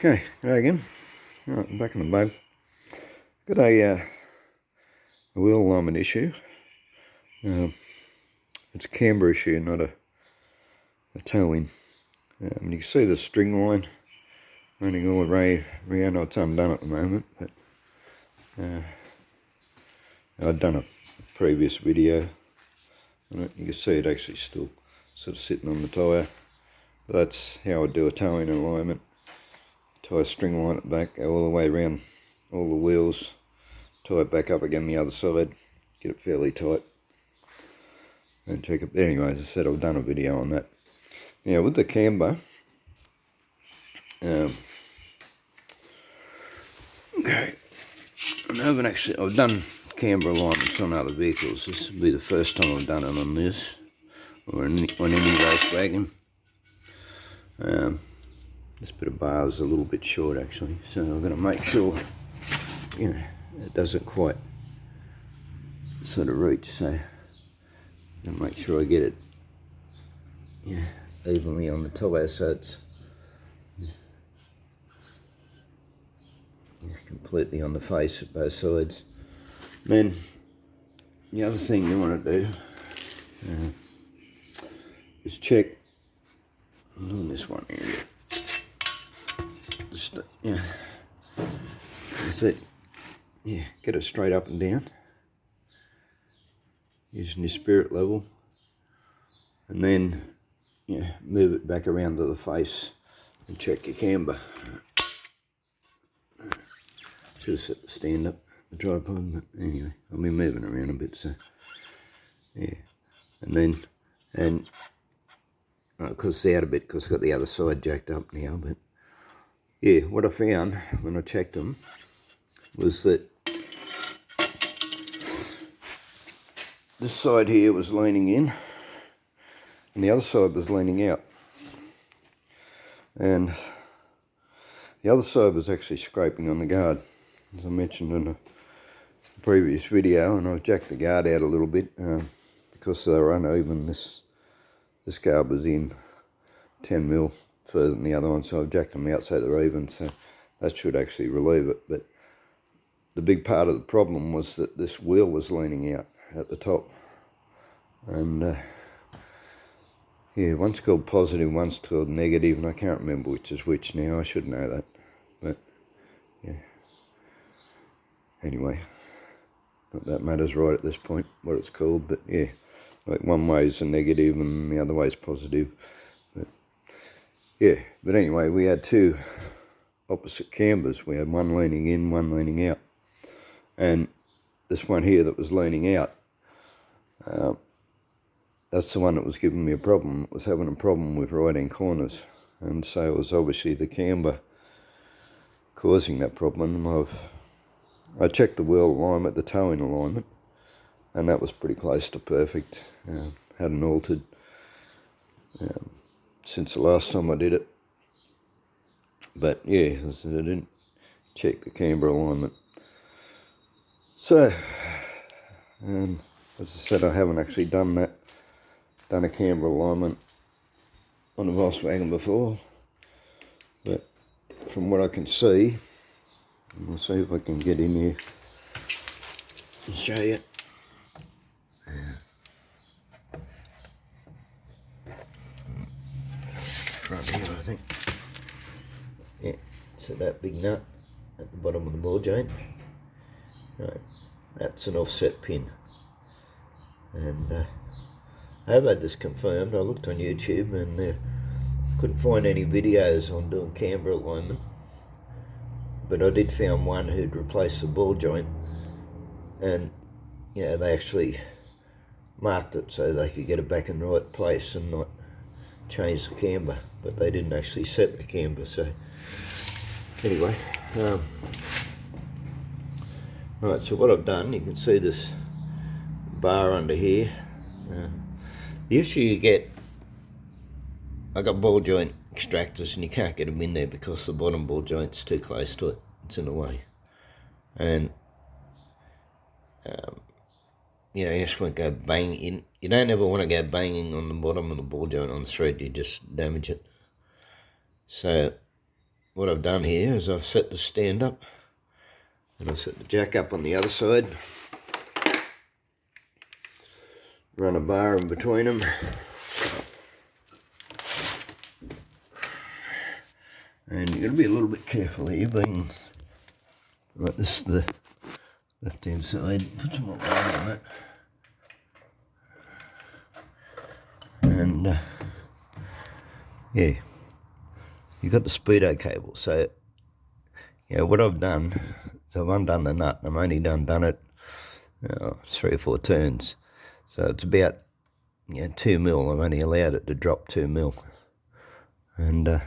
Okay, go again. Alright, I'm back in the boat. Got a wheel alignment issue. It's a camber issue, not a towing. You can see the string line running all the way around. It's undone at the moment, but I'd done a previous video on it. You can see it actually still sort of sitting on the tyre. But that's how I do a towing alignment. Tie a string line at the back, go all the way around all the wheels, tie it back up again the other side, get it fairly tight, and check it. Anyway, as I said, I've done a video on that. Now with the camber, okay, I've done camber alignments on other vehicles. This will be the first time I've done it on this, or on any race wagon. This bit of bar is a little bit short actually, so I'm going to make sure, it doesn't quite sort of reach, so I'm going to make sure I get it evenly on the tyre so it's completely on the face at both sides. Then the other thing you want to do is check on this one area. Just, that's it. Get it straight up and down using your spirit level, and then move it back around to the face and check your camber. Should have set the stand up, the tripod, but anyway, I'll be moving around a bit, so and of course it's out a bit because I've got the other side jacked up now, but what I found when I checked them was that this side here was leaning in and the other side was leaning out, and the other side was actually scraping on the guard, as I mentioned in a previous video, and I jacked the guard out a little bit because they were uneven. This guard was in 10mm further than the other one, so I've jacked them out so they're even, so that should actually relieve it. But the big part of the problem was that this wheel was leaning out at the top, and one's called positive, one's called negative, and I can't remember which is which now. I should know that, but anyway, not that matters right at this point what it's called, but like one way is a negative and the other way is positive. But anyway, we had two opposite cambers. We had one leaning in, one leaning out, and this one here that was leaning out, that's the one that was giving me a problem. It was having a problem with right-hand corners, and so it was obviously the camber causing that problem. I checked the wheel alignment, the towing alignment, and that was pretty close to perfect. Hadn't altered since the last time I did it. But I didn't check the camber alignment. So, as I said, I haven't actually done a camber alignment on a Volkswagen before. But from what I can see, I'll see if I can get in here and show you. Front here, I think. So that big nut at the bottom of the ball joint, right, that's an offset pin, and I have had this confirmed. I looked on YouTube and couldn't find any videos on doing camber alignment, but I did find one who'd replaced the ball joint, and they actually marked it so they could get it back in the right place and not change the camber, but they didn't actually set the camber. So anyway, right, so what I've done, you can see this bar under here. The issue you get, I got ball joint extractors and you can't get them in there because the bottom ball joint's too close to it, it's in the way, and you just want to go bang in. You don't ever want to go banging on the bottom of the ball joint on the thread, you just damage it. So what I've done here is I've set the stand up and I've set the jack up on the other side, run a bar in between them, and you've got to be a little bit careful here, being right, this is the left hand side, put some more bar on it, and yeah, you've got the speedo cable. So yeah, what I've done is I've undone the nut. I've only done it 3 or 4 turns, so it's about 2 mil. I've only allowed it to drop 2 mil, and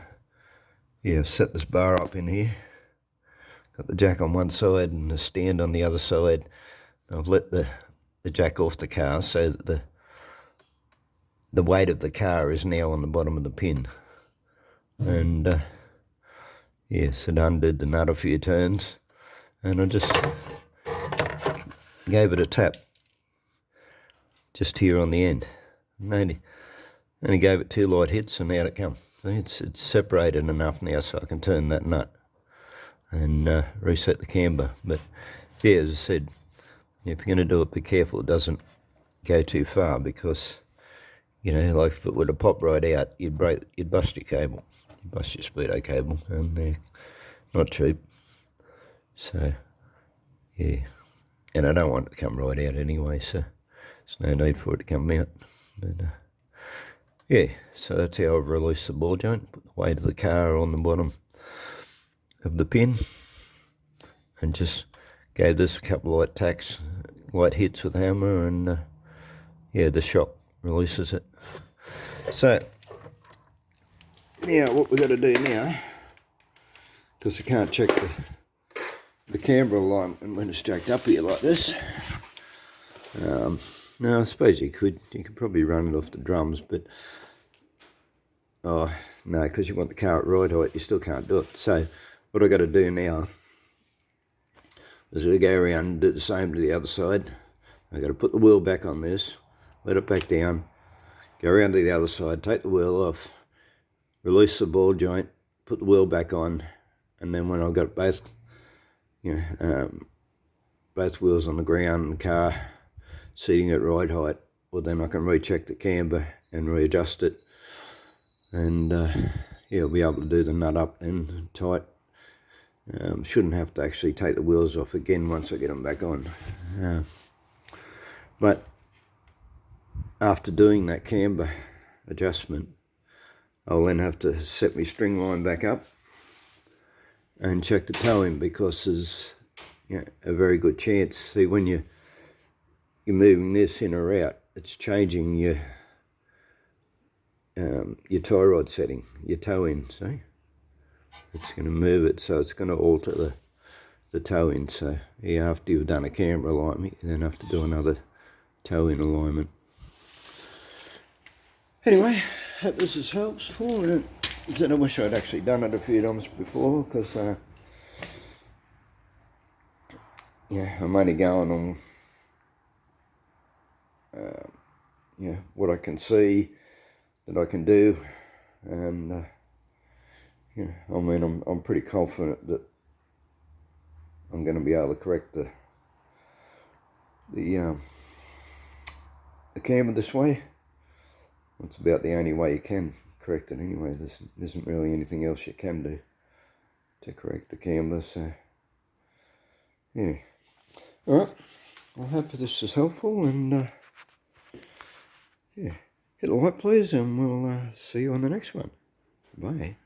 yeah, I've set this bar up in here. Got the jack on one side and the stand on the other side. I've let the jack off the car so that the weight of the car is now on the bottom of the pin. And yeah, so I undid the nut a few turns, and I just gave it a tap just here on the end. And only gave it 2 light hits, and out it comes. So it's separated enough now so I can turn that nut and reset the camber. But yeah, as I said, if you're going to do it, be careful it doesn't go too far, because like if it were to pop right out, you'd bust your cable, you'd bust your speedo cable, and they're not cheap. So yeah, and I don't want it to come right out anyway, so there's no need for it to come out. But yeah, so that's how I've released the ball joint. Put the weight of the car on the bottom of the pin, and just gave this a couple of light hits with the hammer, and yeah, the shock releases it. So now what we've got to do now, because I can't check the camber alignment when it's jacked up here like this. Now I suppose you could probably run it off the drums, but oh no, because you want the car at right height, you still can't do it. So what I've got to do now is to go around and do the same to the other side. I've got to put the wheel back on this, let it back down, go around to the other side, take the wheel off, release the ball joint, put the wheel back on, and then when I've got both wheels on the ground and the car seating at right height, well then I can recheck the camber and readjust it, and yeah, I'll be able to do the nut up and tight. Shouldn't have to actually take the wheels off again once I get them back on. But after doing that camber adjustment, I'll then have to set my string line back up and check the towing, because there's a very good chance. See, when you're moving this in or out, it's changing your tie rod setting, your toe in. See, it's going to move it, so it's going to alter the toe in. So yeah, after you've done a camber alignment, you then have to do another toe in alignment. Anyway, hope this is helpful. And I wish I'd actually done it a few times before, because yeah, I'm only going on what I can see that I can do, and I mean, I'm pretty confident that I'm going to be able to correct the camber this way. It's about the only way you can correct it anyway. There isn't really anything else you can do to correct the camber. So yeah, all right, I hope this is helpful, and yeah, hit the like please, and we'll see you on the next one. Bye.